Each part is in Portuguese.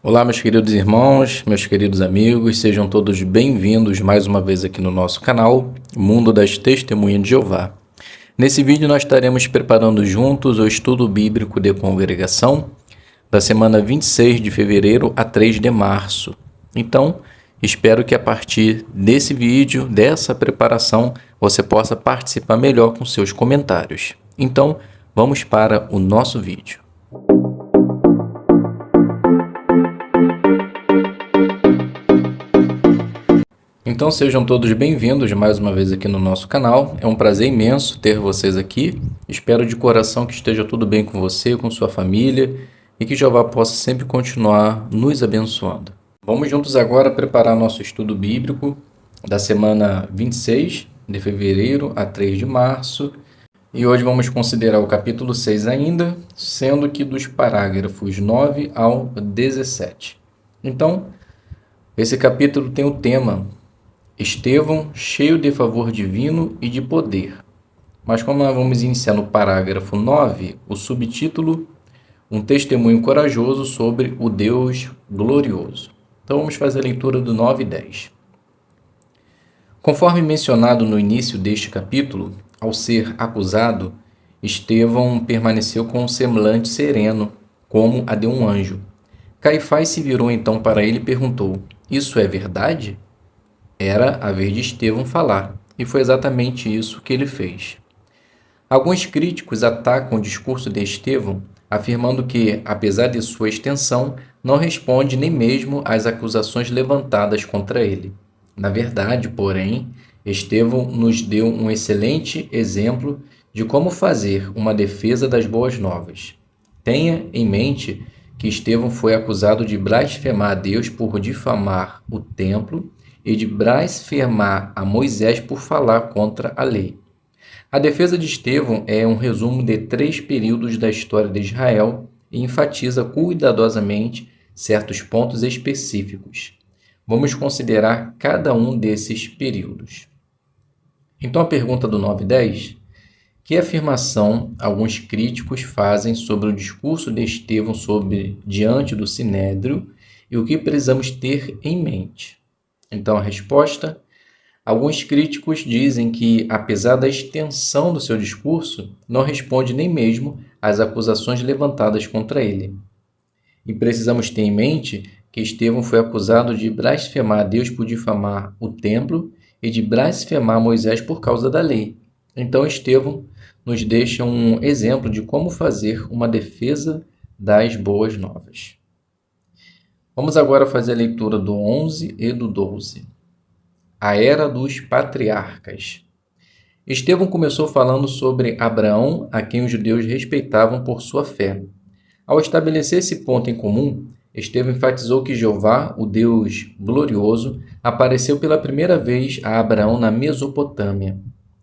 Olá, meus queridos irmãos, meus queridos amigos, sejam todos bem-vindos mais uma vez aqui no nosso canal, Mundo das Testemunhas de Jeová. Nesse vídeo nós estaremos preparando juntos o estudo bíblico de congregação da semana 26 de fevereiro a 3 de março. Então, espero que a partir desse vídeo, dessa preparação, você possa participar melhor com seus comentários. Então, vamos para o nosso vídeo. Então sejam todos bem-vindos mais uma vez aqui no nosso canal. É um prazer imenso ter vocês aqui. Espero de coração que esteja tudo bem com você, com sua família e que Jeová possa sempre continuar nos abençoando. Vamos juntos agora preparar nosso estudo bíblico da semana 26 de fevereiro a 3 de março. E hoje vamos considerar o capítulo 6 ainda, sendo que dos parágrafos 9 ao 17. Então, esse capítulo tem o tema Estevão, cheio de favor divino e de poder. Mas como nós vamos iniciar no parágrafo 9, o subtítulo, um testemunho corajoso sobre o Deus glorioso. Então vamos fazer a leitura do 9 e 10. Conforme mencionado no início deste capítulo, ao ser acusado, Estevão permaneceu com um semblante sereno, como a de um anjo. Caifás se virou então para ele e perguntou: "Isso é verdade?" Era a vez de Estevão falar, e foi exatamente isso que ele fez. Alguns críticos atacam o discurso de Estevão, afirmando que, apesar de sua extensão, não responde nem mesmo às acusações levantadas contra ele. Na verdade, porém, Estevão nos deu um excelente exemplo de como fazer uma defesa das boas novas. Tenha em mente que Estevão foi acusado de blasfemar a Deus por difamar o templo e de blasfemar a Moisés por falar contra a lei. A defesa de Estevão é um resumo de 3 períodos da história de Israel e enfatiza cuidadosamente certos pontos específicos. Vamos considerar cada um desses períodos. Então a pergunta do 9 e 10, que afirmação alguns críticos fazem sobre o discurso de Estevão diante do Sinédrio e o que precisamos ter em mente? Então, a resposta: alguns críticos dizem que, apesar da extensão do seu discurso, não responde nem mesmo às acusações levantadas contra ele. E precisamos ter em mente que Estevão foi acusado de blasfemar a Deus por difamar o templo e de blasfemar Moisés por causa da lei. Então, Estevão nos deixa um exemplo de como fazer uma defesa das boas novas. Vamos agora fazer a leitura do 11 e do 12. A Era dos Patriarcas. Estevão começou falando sobre Abraão, a quem os judeus respeitavam por sua fé. Ao estabelecer esse ponto em comum, Estevão enfatizou que Jeová, o Deus glorioso, apareceu pela primeira vez a Abraão na Mesopotâmia.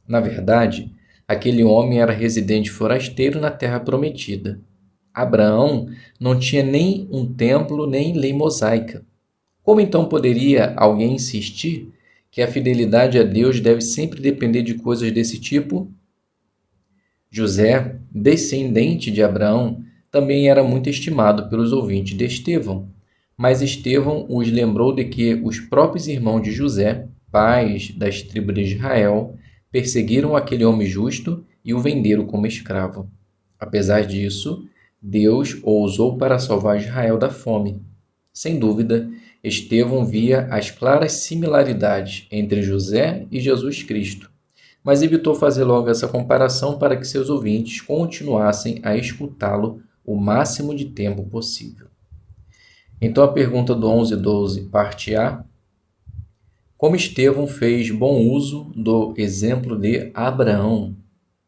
Na verdade, aquele homem era residente forasteiro na Terra Prometida. Abraão não tinha nem um templo nem lei mosaica. Como então poderia alguém insistir que a fidelidade a Deus deve sempre depender de coisas desse tipo? José, descendente de Abraão, também era muito estimado pelos ouvintes de Estevão, mas Estevão os lembrou de que os próprios irmãos de José, pais das tribos de Israel, perseguiram aquele homem justo e o venderam como escravo. Apesar disso, Deus o usou para salvar Israel da fome. Sem dúvida, Estevão via as claras similaridades entre José e Jesus Cristo, mas evitou fazer logo essa comparação para que seus ouvintes continuassem a escutá-lo o máximo de tempo possível. Então a pergunta do 11 e 12, parte A. Como Estevão fez bom uso do exemplo de Abraão?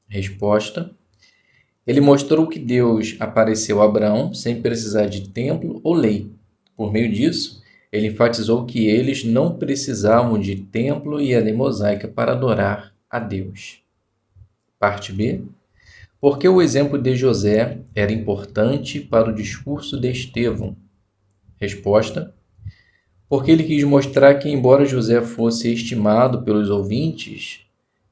Resposta: ele mostrou que Deus apareceu a Abraão sem precisar de templo ou lei. Por meio disso, ele enfatizou que eles não precisavam de templo e a lei mosaica para adorar a Deus. Parte B. Por que o exemplo de José era importante para o discurso de Estevão? Resposta: porque ele quis mostrar que, embora José fosse estimado pelos ouvintes,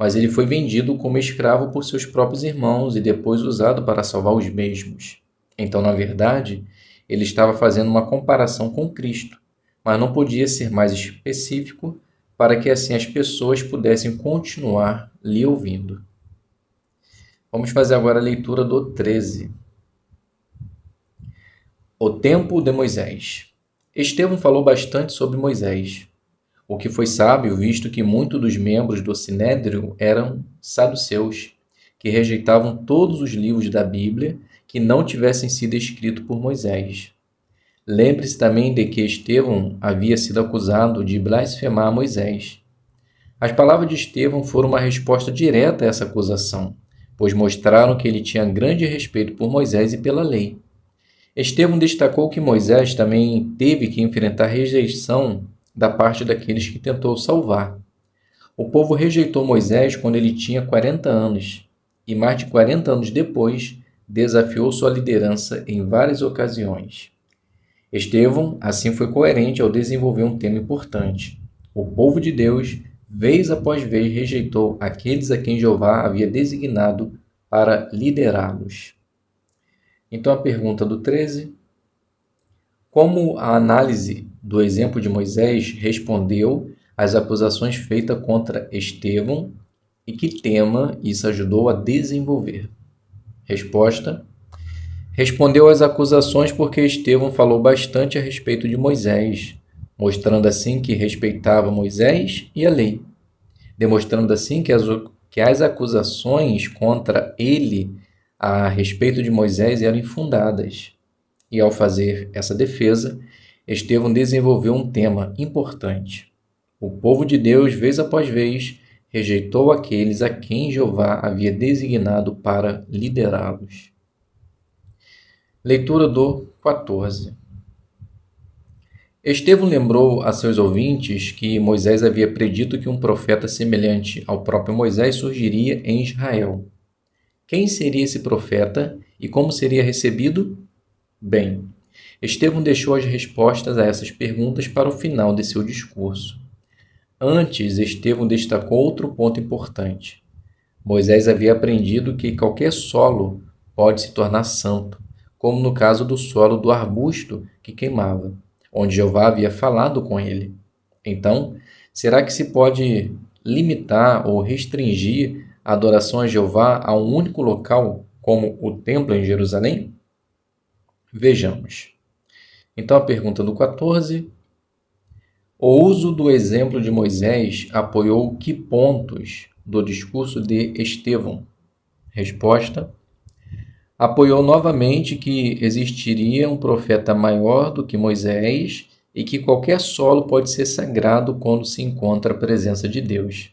mas ele foi vendido como escravo por seus próprios irmãos e depois usado para salvar os mesmos. Então, na verdade, Ele estava fazendo uma comparação com Cristo, mas não podia ser mais específico para que assim as pessoas pudessem continuar lhe ouvindo. Vamos fazer agora a leitura do 13. O tempo de Moisés. Estevão falou bastante sobre Moisés, o que foi sábio, visto que muitos dos membros do Sinédrio eram saduceus, que rejeitavam todos os livros da Bíblia que não tivessem sido escritos por Moisés. Lembre-se também de que Estevão havia sido acusado de blasfemar Moisés. As palavras de Estevão foram uma resposta direta a essa acusação, pois mostraram que ele tinha grande respeito por Moisés e pela lei. Estevão destacou que Moisés também teve que enfrentar rejeição da parte daqueles que tentou salvar. O povo rejeitou Moisés quando ele tinha 40 anos, e mais de 40 anos depois, desafiou sua liderança em várias ocasiões. Estevão, assim, foi coerente ao desenvolver um tema importante. O povo de Deus, vez após vez, rejeitou aqueles a quem Jeová havia designado para liderá-los. Então, a pergunta do 13. Como a análise do exemplo de Moisés respondeu às acusações feitas contra Estevão e que tema isso ajudou a desenvolver? Resposta: respondeu às acusações porque Estevão falou bastante a respeito de Moisés, mostrando assim que respeitava Moisés e a lei, demonstrando assim que as acusações contra ele a respeito de Moisés eram infundadas. E ao fazer essa defesa, Estevão desenvolveu um tema importante. O povo de Deus, vez após vez, rejeitou aqueles a quem Jeová havia designado para liderá-los. Leitura do 14. Estevão lembrou a seus ouvintes que Moisés havia predito que um profeta semelhante ao próprio Moisés surgiria em Israel. Quem seria esse profeta e como seria recebido? Bem, Estevão deixou as respostas a essas perguntas para o final de seu discurso. Antes, Estevão destacou outro ponto importante. Moisés havia aprendido que qualquer solo pode se tornar santo, como no caso do solo do arbusto que queimava, onde Jeová havia falado com ele. Então, será que se pode limitar ou restringir a adoração a Jeová a um único local, como o templo em Jerusalém? Vejamos. Então, a pergunta do 14. O uso do exemplo de Moisés apoiou que pontos do discurso de Estevão? Resposta: apoiou novamente que existiria um profeta maior do que Moisés e que qualquer solo pode ser sagrado quando se encontra a presença de Deus,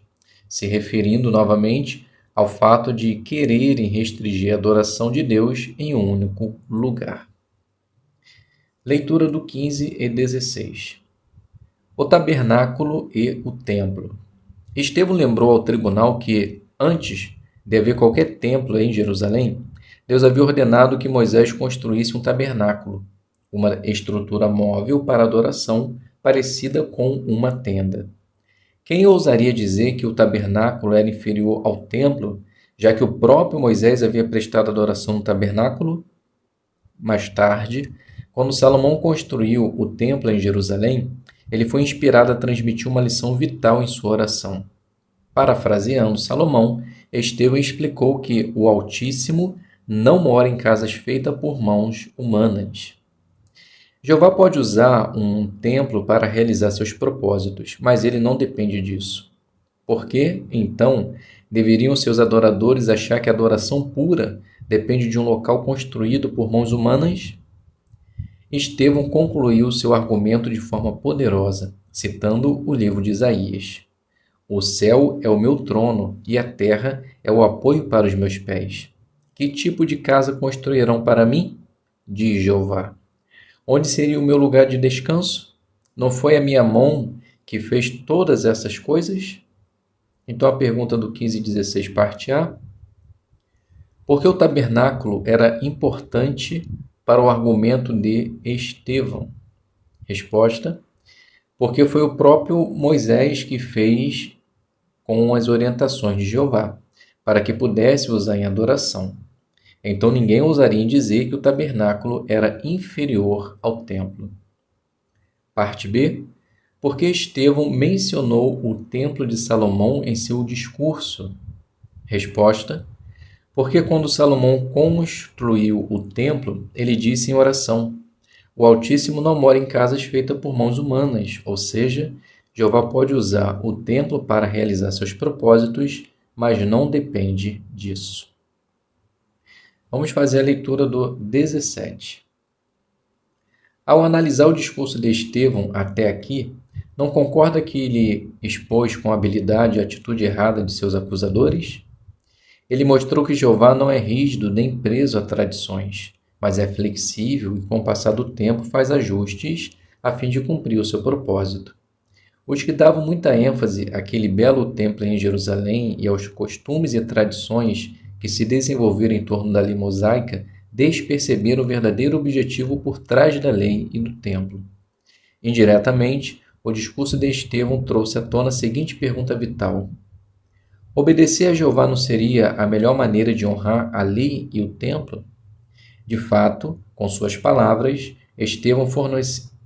se referindo novamente ao fato de quererem restringir a adoração de Deus em um único lugar. Leitura do 15 e 16. O tabernáculo e o templo. Estevão lembrou ao tribunal que, antes de haver qualquer templo em Jerusalém, Deus havia ordenado que Moisés construísse um tabernáculo, uma estrutura móvel para adoração parecida com uma tenda. Quem ousaria dizer que o tabernáculo era inferior ao templo, já que o próprio Moisés havia prestado adoração no tabernáculo? Mais tarde, quando Salomão construiu o templo em Jerusalém, ele foi inspirado a transmitir uma lição vital em sua oração. Parafraseando Salomão, Estevão explicou que o Altíssimo não mora em casas feitas por mãos humanas. Jeová pode usar um templo para realizar seus propósitos, mas ele não depende disso. Por que, então, deveriam seus adoradores achar que a adoração pura depende de um local construído por mãos humanas? Estevão concluiu seu argumento de forma poderosa, citando o livro de Isaías. O céu é o meu trono e a terra é o apoio para os meus pés. Que tipo de casa construirão para mim? Diz Jeová. Onde seria o meu lugar de descanso? Não foi a minha mão que fez todas essas coisas? Então a pergunta do 15 e 16, parte A. Por que o tabernáculo era importante para o argumento de Estevão? Resposta: porque foi o próprio Moisés que fez com as orientações de Jeová, para que pudesse usar em adoração. Então ninguém ousaria em dizer que o tabernáculo era inferior ao templo. Parte B. Por que Estevão mencionou o templo de Salomão em seu discurso? Resposta. Porque quando Salomão construiu o templo, ele disse em oração: o Altíssimo não mora em casas feitas por mãos humanas, ou seja, Jeová pode usar o templo para realizar seus propósitos, mas não depende disso. Vamos fazer a leitura do 17. Ao analisar o discurso de Estevão até aqui, não concorda que ele expôs com habilidade a atitude errada de seus acusadores? Ele mostrou que Jeová não é rígido nem preso a tradições, mas é flexível e, com o passar do tempo, faz ajustes a fim de cumprir o seu propósito. Os que davam muita ênfase àquele belo templo em Jerusalém e aos costumes e tradições que se desenvolveram em torno da lei mosaica desperceberam o verdadeiro objetivo por trás da lei e do templo. Indiretamente, o discurso de Estevão trouxe à tona a seguinte pergunta vital: obedecer a Jeová não seria a melhor maneira de honrar a lei e o templo? De fato, com suas palavras, Estevão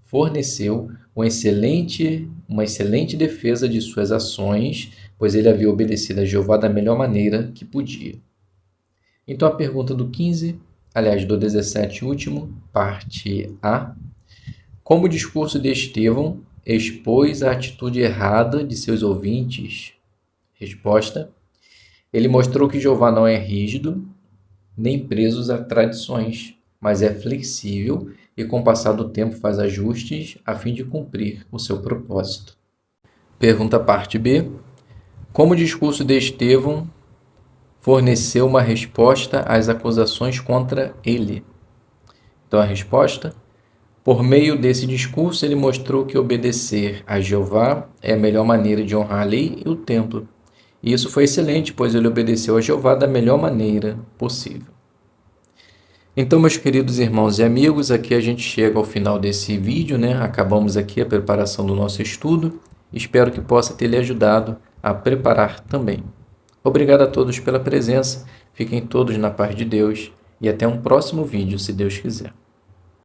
forneceu uma excelente defesa de suas ações, pois ele havia obedecido a Jeová da melhor maneira que podia. Então a pergunta do 15, aliás, do 17 último, parte A. Como o discurso de Estevão expôs a atitude errada de seus ouvintes? Resposta. Ele mostrou que Jeová não é rígido, nem preso a tradições, mas é flexível e, com o passar do tempo, faz ajustes a fim de cumprir o seu propósito. Pergunta parte B. Como o discurso de Estevão forneceu uma resposta às acusações contra ele? Então a resposta: por meio desse discurso, ele mostrou que obedecer a Jeová é a melhor maneira de honrar a lei e o templo. E isso foi excelente, pois ele obedeceu a Jeová da melhor maneira possível. Então, meus queridos irmãos e amigos, aqui a gente chega ao final desse vídeo, né? Acabamos aqui a preparação do nosso estudo. Espero que possa ter lhe ajudado a preparar também. Obrigado a todos pela presença, fiquem todos na paz de Deus e até um próximo vídeo, se Deus quiser.